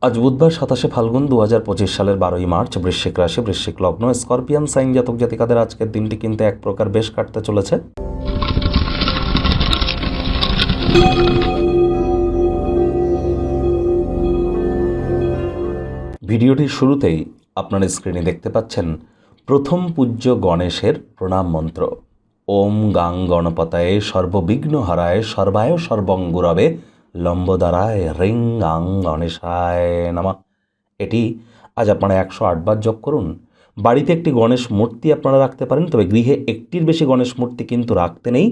আজ বুধবার 27শে ফাল্গুন 2025 সালের 12ই মার্চ। বৃশ্চিক রাশি, বৃশ্চিক লগ্ন, স্করপিয়ান সাইন জাতক জাতিকাদের আজকের দিনটি কিন্তু এক প্রকার বেশ কাটতে চলেছে। ভিডিওটির শুরুতেই আপনারা স্ক্রিনে দেখতে পাচ্ছেন প্রথম পূজ্য গণেশের প্রণাম মন্ত্র। ওম গাং গণপতায়ে সর্ববিঘ্ন হারায় সর্বায় সর্বঙ্গুরবে লম্বদারায় রিং গাং গণেশায় নমঃ। এটি আজ আপনারা 108 বার জপ করুন। বাড়িতে একটি গণেশ মূর্তি আপনারা রাখতে পারেন, তবে গৃহে একটির বেশি গণেশ মূর্তি কিন্তু রাখতে নেই।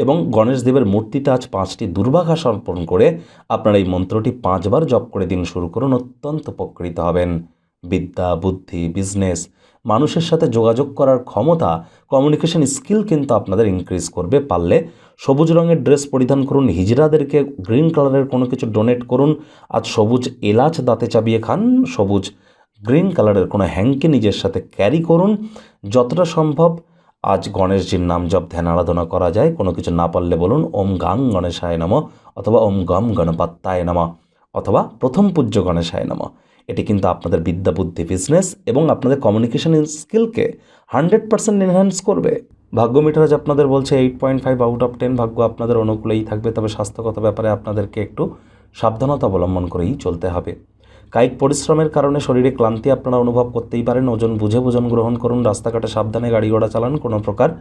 এবং গণেশ দেবের মূর্তিতে আজ 5টি দুর্বাঘাস অর্পণ করে আপনারা এই মন্ত্রটি 5 বার জপ করে দিন শুরু করুন। অত্যন্ত উপকৃত হবেন। বিদ্যা, বুদ্ধি, বিজনেস, মানুষের সাথে যোগাযোগ করার ক্ষমতা, কমিউনিকেশন স্কিল কিন্তু আপনাদের ইনক্রিজ করবে। পারলে সবুজ রঙের ড্রেস পরিধান করুন, হিজড়াদেরকে গ্রিন কালারের কোনো কিছু ডোনেট করুন। আজ সবুজ এলাচ দাঁতে চাবিয়ে খান, সবুজ গ্রিন কালারের কোনো হ্যাঙ্কি নিজের সাথে ক্যারি করুন। যতটা সম্ভব আজ গণেশজির নাম জপ ধ্যান আরাধনা করা যায়। কোনো কিছু না পারলে বলুন ওম গাং গণেশায় নমঃ, অথবা ওম গম গণপত্যায় নমঃ, অথবা প্রথম পূজ্য গণেশায় নমঃ। এটি কিন্তু আপনাদের বিদ্যা, বুদ্ধি, বিজনেস এবং আপনাদের কমিউনিকেশন স্কিলকে 100% এনহ্যান্স করবে। ভাগ্য মিটার আজ আপনাদের বলছে 8.5 আউট অফ 10। ভাগ্য আপনাদের অনুকূলেই থাকবে, তবে স্বাস্থ্যগত ব্যাপারে আপনাদেরকে একটু সাবধানতা অবলম্বন করেই চলতে হবে। কায়িক পরিশ্রমের কারণে শরীরে ক্লান্তি আপনারা অনুভব করতেই পারেন। ওজন বুঝে ভোজন গ্রহণ করুন। রাস্তাঘাটে সাবধানে গাড়ি ঘোড়া চালান। কোনো প্রকার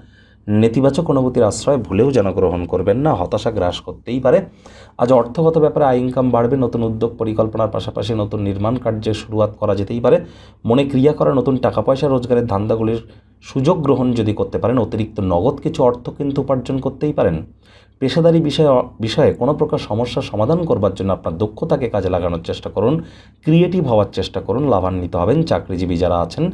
নেতিবাচক অনুভূতির আশ্রয় ভুলেও যেন গ্রহণ করবেন না, হতাশা গ্রাস করতেই পারে। আজ অর্থগত ব্যাপারে আয় ইনকাম বাড়বে। নতুন উদ্যোগ পরিকল্পনার পাশাপাশি নতুন নির্মাণ কার্যের শুরুয়াত করা যেতেই পারে। মনে ক্রিয়া করা নতুন টাকা পয়সা রোজগারের ধান্দাগুলির সুযোগ গ্রহণ যদি করতে পারেন, অতিরিক্ত নগদ কিছু অর্থ কিন্তু উপার্জন করতেই পারেন। পেশাদারি বিষয়ে কোনো প্রকার সমস্যার সমাধান করবার জন্য আপনার দক্ষতাকে কাজে লাগানোর চেষ্টা করুন। ক্রিয়েটিভ হওয়ার চেষ্টা করুন, লাভান্বিত হবেন। চাকরিজীবী যারা আছেন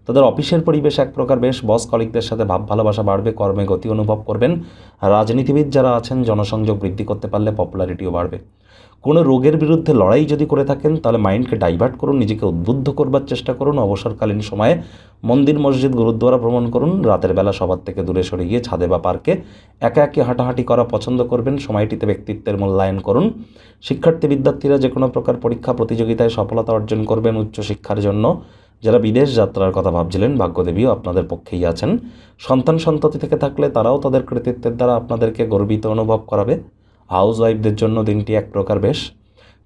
তাদের অফিসের পরিবেশ এক প্রকার বেশ। বস কলিগদের সাথে ভাব ভালোবাসা বাড়বে, কর্মে গতি অনুভব করবেন। রাজনীতিবিদ যারা আছেন জনসংযোগ বৃদ্ধি করতে পারলে পপুলারিটিও বাড়বে। কোনো রোগের বিরুদ্ধে লড়াই যদি করে থাকেন তাহলে মাইন্ডকে ডাইভার্ট করুন, নিজেকে উদ্বুদ্ধ করবার চেষ্টা করুন। অবসরকালীন সময়ে মন্দির, মসজিদ, গুরুদ্বারা ভ্রমণ করুন। রাতের বেলা সবার থেকে দূরে সরে গিয়ে ছাদে বা পার্কে একা একে হাঁটাহাঁটি করা পছন্দ করবেন। সময়টিতে ব্যক্তিত্বের মূল্যায়ন করুন। শিক্ষার্থী বিদ্যার্থীরা যে কোনো প্রকার পরীক্ষা প্রতিযোগিতায় সফলতা অর্জন করবেন। উচ্চশিক্ষার জন্য যারা বিদেশ যাত্রার কথা ভাবছিলেন, ভাগ্যদেবীও আপনাদের পক্ষেই আছেন। সন্ততি থেকে থাকলে তারাও তাদের কৃতিত্বের দ্বারা আপনাদেরকে গর্বিত অনুভব করাবে। হাউস ওয়াইফদের জন্য দিনটি এক প্রকার বেশ।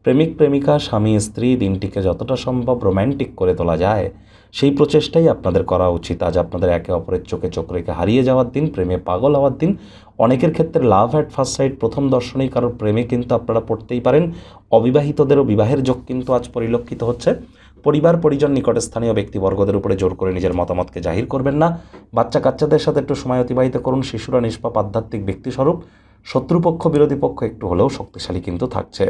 প্রেমিক প্রেমিকা, স্বামী স্ত্রী দিনটিকে যতটা সম্ভব রোম্যান্টিক করে তোলা যায় সেই প্রচেষ্টাই আপনাদের করা উচিত। আজ আপনাদের একে অপরের চোখে চোখ রেখে হারিয়ে যাওয়ার দিন, প্রেমে পাগল হওয়ার দিন। অনেকের ক্ষেত্রে লাভ অ্যাট ফার্স্ট সাইট, প্রথম দর্শনেই কারোর প্রেমে কিন্তু আপনারা পড়তেই পারেন। অবিবাহিতদেরও বিবাহের যোগ কিন্তু আজ পরিলক্ষিত হচ্ছে। পরিবার পরিজন, নিকটে স্থানীয় ব্যক্তিবর্গদের উপরে জোর করে নিজের মতামতকে জাহির করবেন না। বাচ্চা কাচ্চাদের সাথে একটু সময় অতিবাহিত করুন। শিশুরা নিষ্পাপ আধ্যাত্মিক ব্যক্তিস্বরূপ। শত্রুপক্ষ বিরোধী পক্ষ একটু হলেও শক্তিশালী কিন্তু থাকছে।